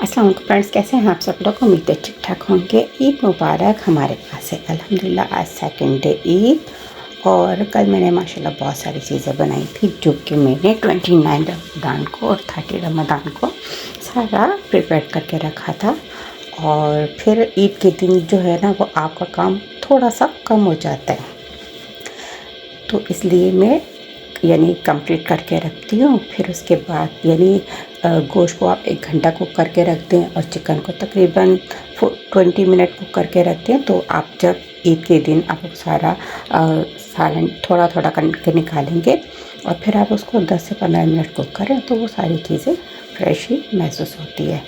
अस्सलाम वालेकुम फ्रेंड्स, कैसे हैं आप सब लोग। उम्मीद है ठीक ठाक होंगे। ईद मुबारक। हमारे पास है अल्हम्दुलिल्लाह आज सेकंड डे ईद। और कल मैंने माशाल्लाह बहुत सारी चीज़ें बनाई थी जो कि मैंने 29 रमज़ान को और 30 रमज़ान को सारा प्रिपेयर करके रखा था। और फिर ईद के दिन जो है ना वो आपका काम थोड़ा सा कम हो जाता है, तो इसलिए मैं यानी कंप्लीट करके रखती हूँ। फिर उसके बाद यानी गोश्त को आप 1 घंटा कुक करके रख दें और चिकन को तकरीबन 20 मिनट कुक करके रखते हैं। तो आप जब ईद के दिन आप सारा सालन थोड़ा थोड़ा करके निकालेंगे और फिर आप उसको 10 से 15 मिनट कुक करें तो वो सारी चीज़ें फ्रेश ही महसूस होती है।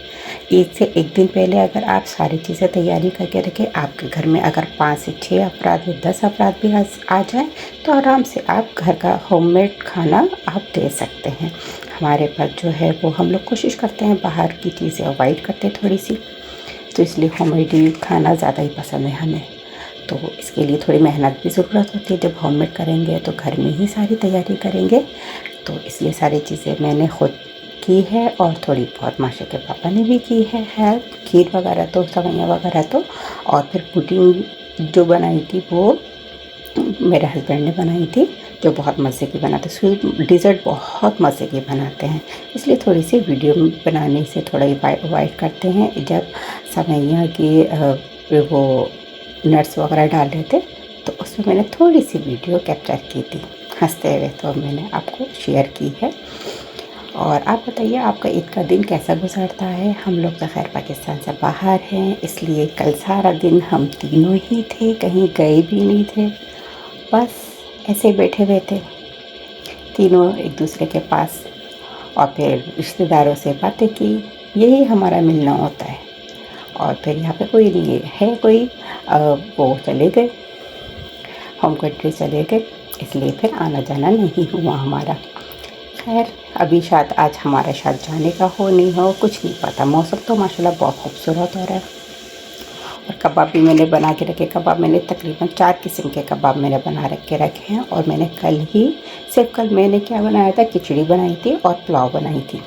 ईद से एक दिन पहले अगर आप सारी चीज़ें तैयारी करके रखें, आपके घर में अगर 5 से 6 अफराद या 10 अफराद भी आ जाएँ तो आराम से आप घर का होममेड खाना आप दे सकते हैं। हमारे पास जो है वो हम लोग कोशिश करते हैं बाहर की चीज़ें अवॉइड करते हैं थोड़ी सी, तो इसलिए होममेड ही खाना ज़्यादा ही पसंद है हमें। तो इसके लिए थोड़ी मेहनत भी ज़रूरत होती है। जब होममेड करेंगे तो घर में ही सारी तैयारी करेंगे, तो इसलिए सारी चीज़ें मैंने खुद की है और थोड़ी बहुत माशा के पापा ने भी की है हेल्प। खीर वगैरह तो सवैयाँ वगैरह तो, और फिर पुडिंग जो बनाई थी वो मेरे हस्बैंड ने बनाई थी, जो बहुत मज़े की बनाते हैं। स्वीट डिज़र्ट बहुत मज़े की बनाते हैं, इसलिए थोड़ी सी वीडियो बनाने से थोड़ा अवॉइड करते हैं। जब सवैयाँ की वो नट्स वगैरह डाल रहे थे तो उसमें मैंने थोड़ी सी वीडियो कैप्चर की थी हंसते हुए, तो मैंने आपको शेयर की है। और आप बताइए आपका ईद का दिन कैसा गुजरता है। हम लोग तो खैर पाकिस्तान से बाहर हैं, इसलिए कल सारा दिन हम तीनों ही थे, कहीं गए भी नहीं थे, बस ऐसे बैठे हुए थे तीनों एक दूसरे के पास। और फिर रिश्तेदारों से बातें की, यही हमारा मिलना होता है। और फिर यहाँ पे कोई नहीं है कोई वो चले गए, होम कंट्री चले गए, इसलिए फिर आना जाना नहीं हुआ हमारा। खैर अभी शायद आज हमारे साथ जाने का हो नहीं हो, कुछ नहीं पता। मौसम तो माशाल्लाह बहुत खूबसूरत हो रहा है। और कबाब भी मैंने बना के रखे। कबाब मैंने तकरीबन 4 किस्म के कबाब मैंने बना के रखे हैं। और मैंने सिर्फ कल मैंने क्या बनाया था, खिचड़ी बनाई थी और पुलाव बनाई थी।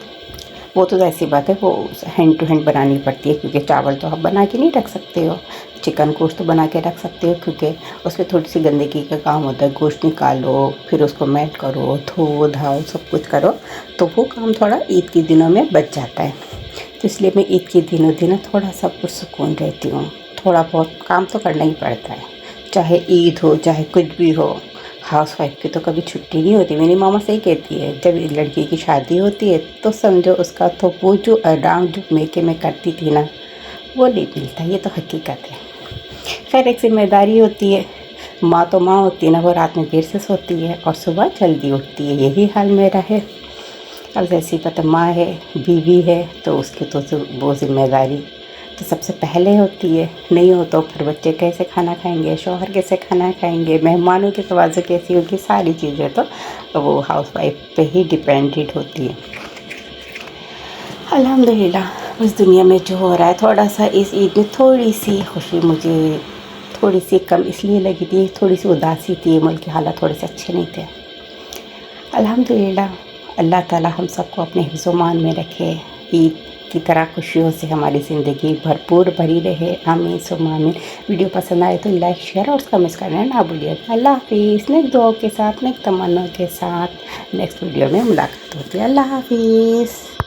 वो तो ऐसी बात है, वो हैंड टू हैंड बनानी पड़ती है, क्योंकि चावल तो आप बना के नहीं रख सकते हो। चिकन गोश्त तो बना के रख सकते हो, क्योंकि उसमें थोड़ी सी गंदगी का काम होता है। गोश्त निकालो, फिर उसको मैट करो, धो धाओ सब कुछ करो, तो वो काम थोड़ा ईद के दिनों में बच जाता है। तो इसलिए मैं ईद के दिनों थोड़ा सा पुरसुकून रहती हूँ। थोड़ा बहुत काम तो करना ही पड़ता है, चाहे ईद हो चाहे कुछ भी हो। हाउस वाइफ की तो कभी छुट्टी नहीं होती। मेरी मामा सही कहती है, जब लड़की की शादी होती है तो समझो उसका तो वो जो आराम जो मेके में करती थी ना, वो नहीं मिलता। ये तो हकीकत है। खैर एक जिम्मेदारी होती है। माँ तो माँ होती है ना, वो रात में देर से सोती है और सुबह जल्दी उठती है, यही हाल मेरा है। अब जैसी पता माँ है, बीवी है, तो उसकी तो वो जिम्मेदारी तो सबसे पहले होती है। नहीं हो तो फिर बच्चे कैसे खाना खाएंगे, शौहर कैसे खाना खाएंगे, मेहमानों की तवाज़ो कैसी होगी, सारी चीज़ें तो वो हाउस वाइफ पे ही डिपेंडेंट होती है। अल्हम्दुलिल्लाह उस दुनिया में जो हो रहा है, थोड़ा सा इस ईद में थोड़ी सी खुशी मुझे थोड़ी सी कम इसलिए लगी थी, थोड़ी सी उदासी थी, मुल्क के हालात थोड़े से अच्छे नहीं थे। अल्हम्दुलिल्लाह अल्लाह ताला हम सबको अपने हिफ्ज़-ओ-मान में रखे। ईद की तरह खुशियों से हमारी ज़िंदगी भरपूर भरी रहे। आमीन सुम्मा आमीन। वीडियो पसंद आए तो लाइक शेयर और कमेंट्स करना ना भूलिएगा। अल्लाह हाफ़िज़। नेक्स्ट दुआओं के साथ, नेक्स्ट तमन्नाओं के साथ नेक्स्ट वीडियो में मुलाकात होती है। अल्लाह हाफ़िज़।